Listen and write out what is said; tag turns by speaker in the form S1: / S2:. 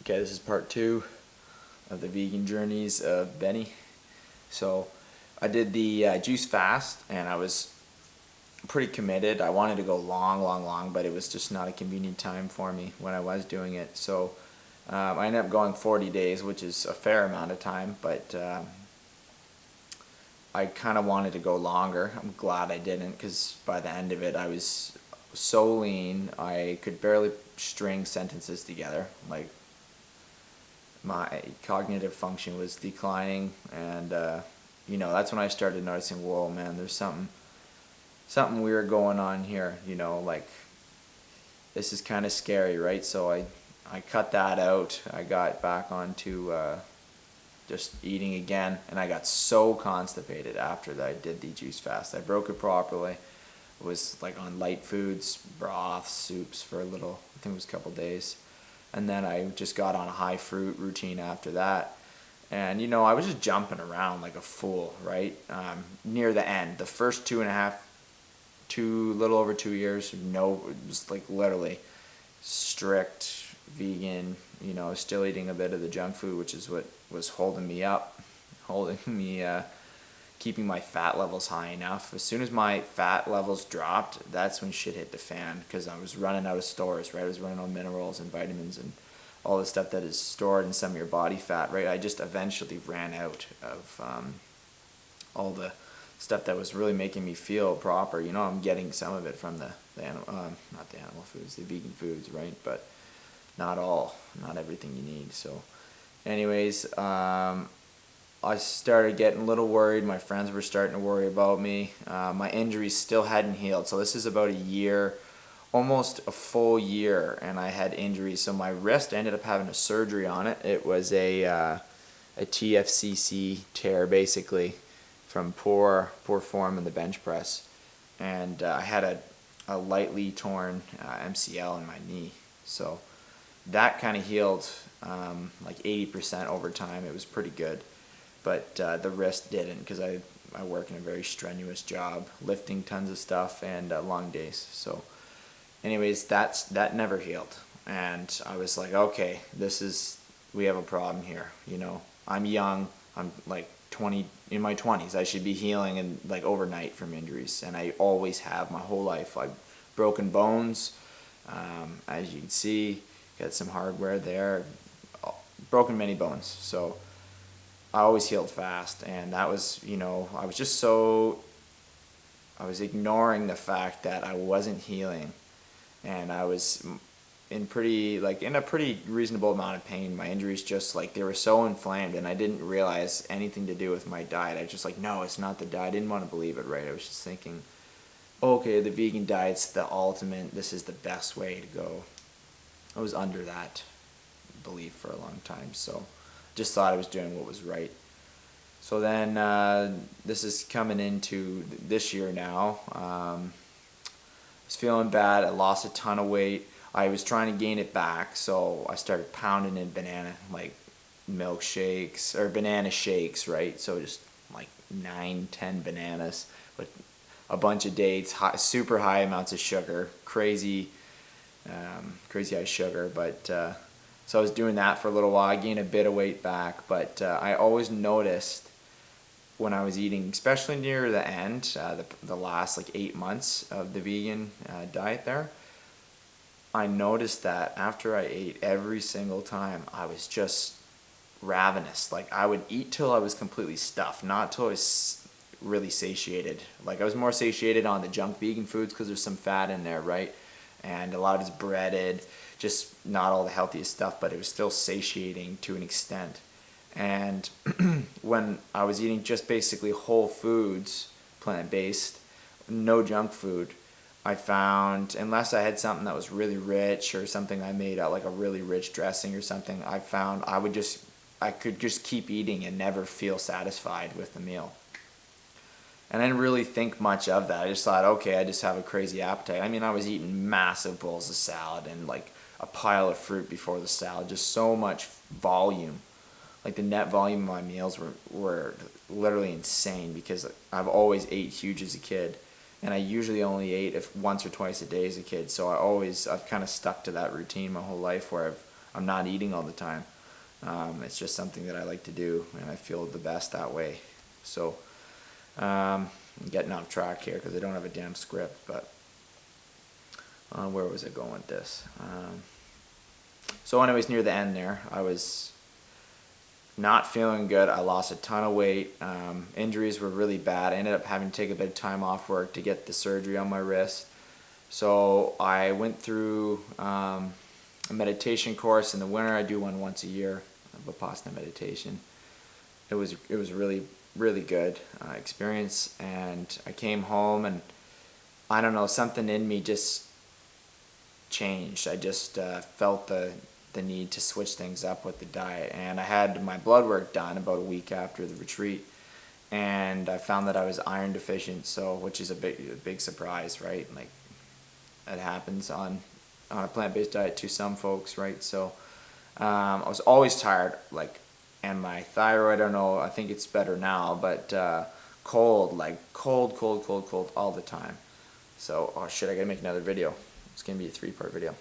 S1: Okay, this is part 2 of the vegan journeys of Benny. So I did the juice fast, and I was pretty committed. I wanted to go long, but it was just not a convenient time for me when I was doing it. So I ended up going 40 days, which is a fair amount of time, but I kind of wanted to go longer. I'm glad I didn't, because by the end of it I was so lean I could barely string sentences together. Like, my cognitive function was declining, and that's when I started noticing, whoa man, there's something weird going on here, like, this is kind of scary, right? So I cut that out. I got back onto just eating again, and I got so constipated after that I did the juice fast. I broke it properly. It was like on light foods, broths, soups for a little, I think it was a couple days. And then I just got on a high fruit routine after that. And I was just jumping around like a fool, right? Near the end, the first little over 2 years, it was like literally strict vegan, still eating a bit of the junk food, which is what was holding me up, keeping my fat levels high enough. As soon as my fat levels dropped, that's when shit hit the fan, because I was running out of stores, right? I was running out of minerals and vitamins and all the stuff that is stored in some of your body fat, right? I just eventually ran out of all the stuff that was really making me feel proper. I'm getting some of it from the not the animal foods, the vegan foods, right? But not everything you need. So anyways, I started getting a little worried. My friends were starting to worry about me. My injuries still hadn't healed. So this is about a year, almost a full year, and I had injuries. So my wrist, I ended up having a surgery on it. It was a TFCC tear, basically, from poor form in the bench press. And I had a lightly torn MCL in my knee. So that kind of healed like 80% over time. It was pretty good. But the wrist didn't, because I work in a very strenuous job, lifting tons of stuff and long days. So anyways, that never healed. And I was like, okay, we have a problem here. I'm young. I'm like 20, in my 20s. I should be healing and like overnight from injuries. And I always have my whole life. I've broken bones, as you can see, got some hardware there, broken many bones. So I always healed fast, and that was, I was ignoring the fact that I wasn't healing, and I was in a pretty reasonable amount of pain. My injuries just they were so inflamed, and I didn't realize anything to do with my diet. I was just no, it's not the diet. I didn't want to believe it, right? I was just thinking, okay, the vegan diet's the ultimate, this is the best way to go. I was under that belief for a long time, so just thought I was doing what was right. So then this is coming into this year now. I was feeling bad. I lost a ton of weight. I was trying to gain it back, so I started pounding in banana, like milkshakes or banana shakes, right? So just like 9-10 bananas with a bunch of dates, super high amounts of sugar, crazy high sugar, but so I was doing that for a little while. I gained a bit of weight back, but I always noticed when I was eating, especially near the end, the last 8 months of the vegan diet there, I noticed that after I ate every single time, I was just ravenous. Like, I would eat till I was completely stuffed, not till I was really satiated. Like, I was more satiated on the junk vegan foods because there's some fat in there, right? And a lot of it's breaded, just not all the healthiest stuff, but it was still satiating to an extent. And when I was eating just basically whole foods, plant-based, no junk food, I found, unless I had something that was really rich or something I made out like a really rich dressing or something, I found I could just keep eating and never feel satisfied with the meal. And I didn't really think much of that. I just thought, okay, I just have a crazy appetite. I mean, I was eating massive bowls of salad and like a pile of fruit before the salad, just so much volume. Like, the net volume of my meals were literally insane, because I've always ate huge as a kid, and I usually only ate once or twice a day as a kid. So I've kind of stuck to that routine my whole life, where I've I'm not eating all the time. It's just something that I like to do, and I feel the best that way. So I'm getting off track here because I don't have a damn script, but where was I going with this? So anyways, near the end there, I was not feeling good. I lost a ton of weight. Injuries were really bad. I ended up having to take a bit of time off work to get the surgery on my wrist. So I went through a meditation course in the winter. I do one once a year, Vipassana meditation. It was really good experience, and I came home and I don't know, something in me just changed. I just felt the need to switch things up with the diet, and I had my blood work done about a week after the retreat, and I found that I was iron deficient, so which is a big surprise, right? Like, that happens on a plant-based diet to some folks, right? So I was always tired, like, and my thyroid, I don't know, I think it's better now, but cold, like cold all the time. So, oh shit, I gotta make another video. It's gonna be a 3-part video.